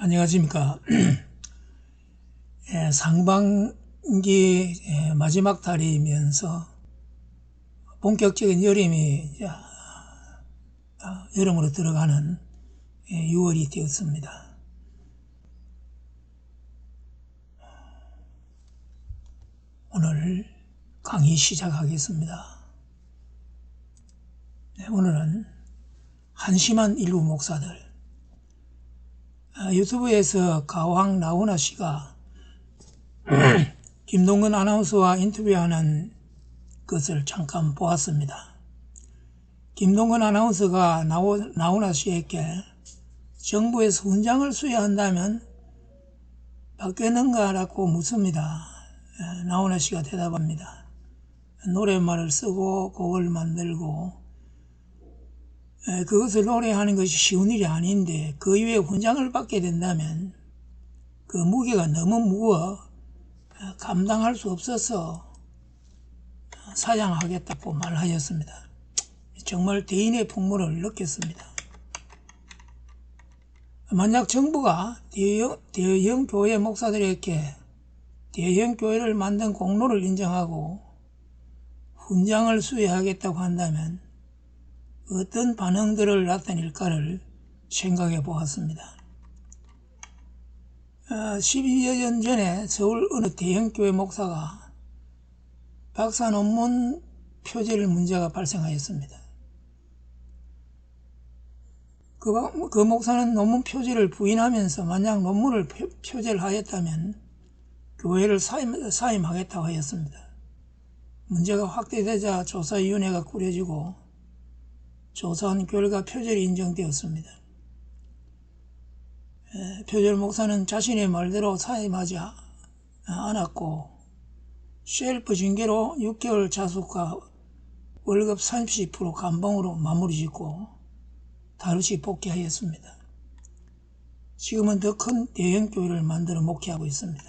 안녕하십니까. 상반기 마지막 달이면서 본격적인 여름이 이제 여름으로 들어가는 6월이 되었습니다. 오늘 강의 시작하겠습니다. 오늘은 한심한 일부 목사들, 유튜브에서 가왕 나훈아 씨가 김동건 아나운서와 인터뷰하는 것을 잠깐 보았습니다. 김동건 아나운서가 나훈아 씨에게 정부에서 훈장을 수여한다면 받겠는가 라고 묻습니다. 나훈아 씨가 대답합니다. 노랫말을 쓰고 곡을 만들고 그것을 노래하는 것이 쉬운 일이 아닌데 그 이후에 훈장을 받게 된다면 그 무게가 너무 무거워 감당할 수 없어서 사양하겠다고 말하였습니다. 정말 대인의 풍모를 느꼈습니다. 만약 정부가 대형 교회 목사들에게 대형 교회를 만든 공로를 인정하고 훈장을 수여하겠다고 한다면 어떤 반응들을 나타낼까를 생각해 보았습니다. 12여 년 전에 서울 어느 대형교회 목사가 박사 논문 표절 문제가 발생하였습니다. 그 목사는 논문 표절을 부인하면서 만약 논문을 표절하였다면 교회를 사임하겠다고 하였습니다. 문제가 확대되자 조사위원회가 꾸려지고 조사한 결과 표절이 인정되었습니다. 표절 목사는 자신의 말대로 사임하지 않았고 셀프 징계로 6개월 자숙과 월급 30% 감봉으로 마무리 짓고 다르시 복귀하였습니다. 지금은 더 큰 대형 교회를 만들어 목회하고 있습니다.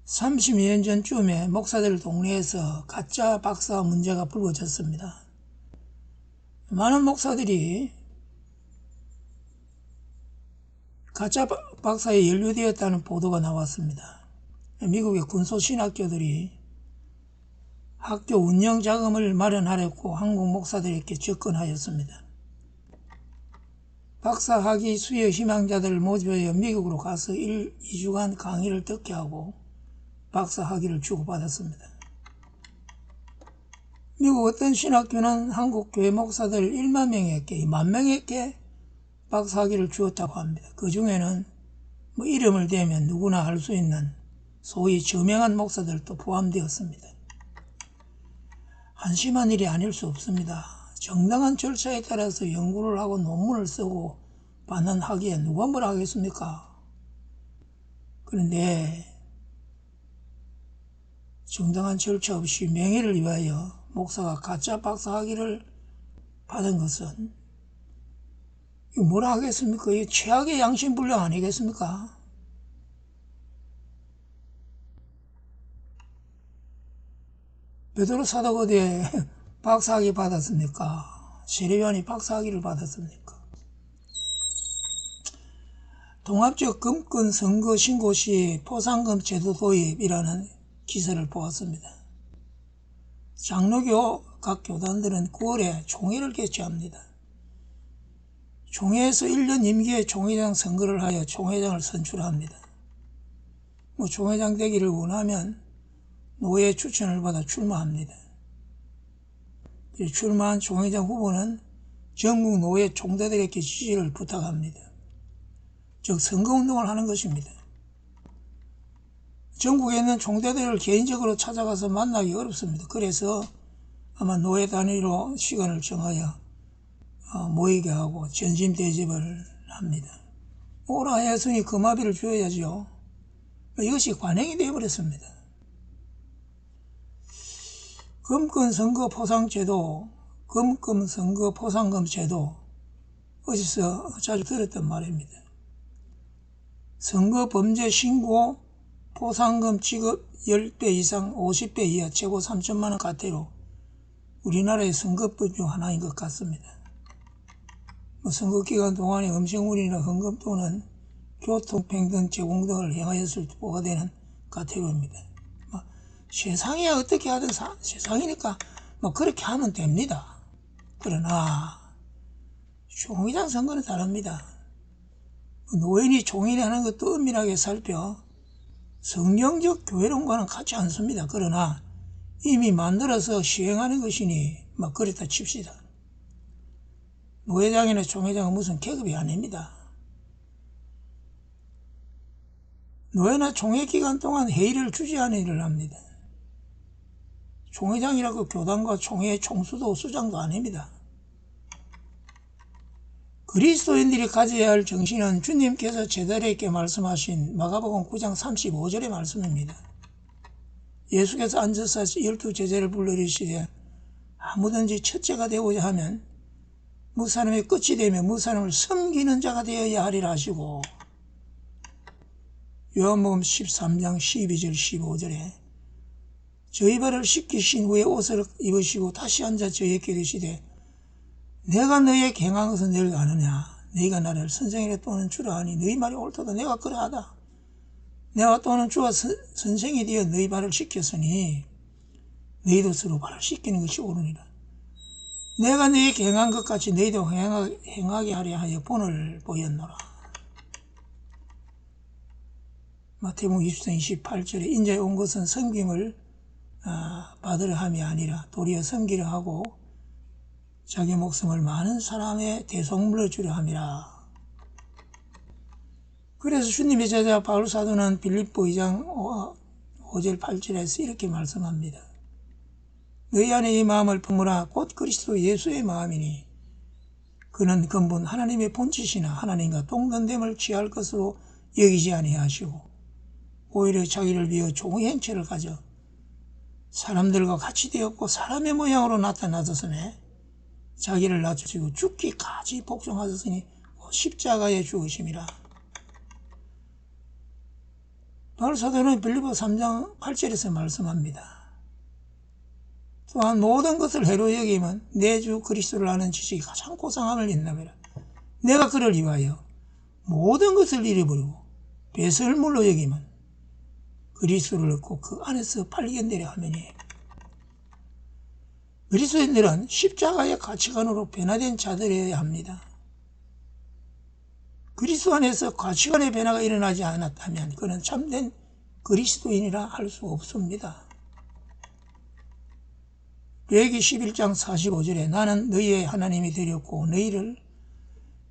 30년 전쯤에 목사들 동네에서 가짜 박사 문제가 불거졌습니다. 많은 목사들이 가짜 박사에 연루되었다는 보도가 나왔습니다. 미국의 군소신학교들이 학교 운영 자금을 마련하려고 한국 목사들에게 접근하였습니다. 박사 학위 수여 희망자들을 모집하여 미국으로 가서 2주간 강의를 듣게 하고 박사 학위를 주고받았습니다. 미국 어떤 신학교는 한국 교회 목사들 1만 명에게, 2만 명에게 박사 학위를 주었다고 합니다. 그 중에는 이름을 대면 누구나 알 수 있는 소위 저명한 목사들도 포함되었습니다. 한심한 일이 아닐 수 없습니다. 정당한 절차에 따라서 연구를 하고 논문을 쓰고 받는 학위에 누가 뭐라 하겠습니까? 그런데 정당한 절차 없이 명예를 위하여 목사가 가짜 박사 학위를 받은 것은 이거 뭐라 하겠습니까? 이 최악의 양심불량 아니겠습니까? 베드로 사도가 어디에 박사학위 받았습니까? 세례요한이 박사학위를 받았습니까? 통합적 금권 선거 신고 시 포상금 제도 도입이라는 기사를 보았습니다. 장로교 각 교단들은 9월에 총회를 개최합니다. 총회에서 1년 임기의 총회장 선거를 하여 총회장을 선출합니다. 총회장 되기를 원하면 노예 추천을 받아 출마합니다. 출마한 총회장 후보는 전국 노예 총대들에게 지지를 부탁합니다. 즉 선거운동을 하는 것입니다. 전국에 있는 총대들을 개인적으로 찾아가서 만나기 어렵습니다. 그래서 아마 노예 단위로 시간을 정하여 모이게 하고 전심대접을 합니다. 오라 했으니 금화비를 줘야죠. 이것이 관행이 되어버렸습니다. 금권선거 포상제도, 금권선거 포상금 제도, 어디서 자주 들었던 말입니다. 선거범죄 신고 포상금 지급 10배 이상 50배 이하 최고 3천만원 가태로 우리나라의 선거법 중 하나인 것 같습니다. 선거기간 동안에 음식물이나 헌금 또는 교통평등 제공 등을 행하였을 때 부과되는 카테고리입니다. 세상이 어떻게 하든 세상이니까 그렇게 하면 됩니다. 그러나 총회장 선거는 다릅니다. 노인이 총회를 하는 것도 엄밀하게 살펴 성경적 교회론과는 같지 않습니다. 그러나 이미 만들어서 시행하는 것이니 그렇다 칩시다. 노회장이나 총회장은 무슨 계급이 아닙니다. 노회나 총회 기간 동안 회의를 주재하는 일을 합니다. 총회장이라고 교단과 총회의 총수도 수장도 아닙니다. 그리스도인들이 가져야 할 정신은 주님께서 제자리에게 말씀하신 마가복음 9장 35절의 말씀입니다. 예수께서 앉아서 12제자를 불러 이르시되 아무든지 첫째가 되고자 하면 무사람의 끝이 되며 무사람을 섬기는 자가 되어야 하리라 하시고, 요한복음 13장 12절 15절에 저희 발을 씻기신 후에 옷을 입으시고 다시 앉아 저희에게 이르시되 내가 너희에게 행한 것은 너희가 아느냐. 너희가 나를 선생이라 또는 주라 하니 너희 말이 옳도다. 내가 그러하다. 내가 또는 주와 선생이 되어 너희 발을 씻겼으니 너희도 서로 발을 씻기는 것이 옳으니라. 내가 너희에게 행한 것 같이 너희도 행하게 하려 하여 본을 보였노라. 마태복음 24장 28절에 인자에 온 것은 섬김을 받으려 함이 아니라 도리어 섬기려 하고 자기 목숨을 많은 사람의 대속물로 주려 함이라. 그래서 주님의 제자 바울 사도는 빌립보 2장 5절 8절에서 이렇게 말씀합니다. 너희 안에 이 마음을 품으라. 곧 그리스도 예수의 마음이니 그는 근본 하나님의 본체시나 하나님과 동등됨을 취할 것으로 여기지 아니하시고 오히려 자기를 위해 종의 형체를 가져 사람들과 같이 되었고 사람의 모양으로 나타나셨으며 자기를 낮추시고 죽기까지 복종하셨으니 십자가에 죽으심이라. 바울 사도는 빌립보 3장 8절에서 말씀합니다. 또한 모든 것을 해로 여기면 내 주 그리스도를 아는 지식이 가장 고상함을 인나매라. 내가 그를 위하여 모든 것을 잃어버리고 배설물로 여기면 그리스도를 얻고 그 안에서 발견되려 하매니. 그리스도인들은 십자가의 가치관으로 변화된 자들이어야 합니다. 그리스도 안에서 가치관의 변화가 일어나지 않았다면 그는 참된 그리스도인이라 할 수 없습니다. 레위기 11장 45절에 나는 너희의 하나님이 되렸고 너희를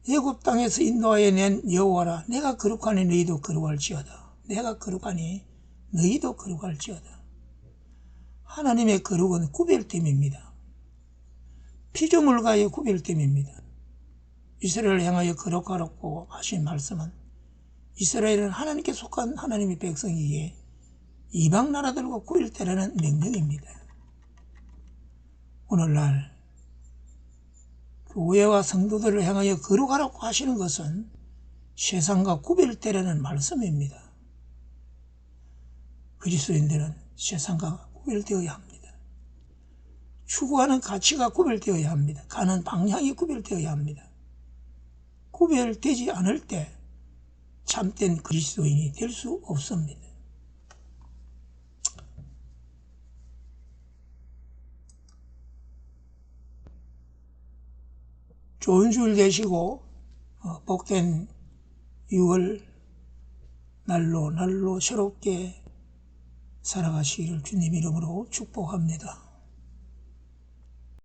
애굽 땅에서 인도하여 낸 여호와라. 내가 거룩하니 너희도 거룩할지어다. 내가 거룩하니 너희도 거룩할지어다. 하나님의 거룩은 구별됨입니다. 피조물과의 구별됨입니다. 이스라엘을 향하여 거룩하라고 하신 말씀은 이스라엘은 하나님께 속한 하나님의 백성이기에 이방 나라들과 구별되라는 명령입니다. 오늘날 교회와 성도들을 향하여 거룩하라고 하시는 것은 세상과 구별되라는 말씀입니다. 그리스도인들은 세상과 구별되어야 합니다. 추구하는 가치가 구별되어야 합니다. 가는 방향이 구별되어야 합니다. 구별되지 않을 때 참된 그리스도인이 될 수 없습니다. 좋은 주일 되시고 복된 6월 날로 새롭게 살아가시기를 주님 이름으로 축복합니다.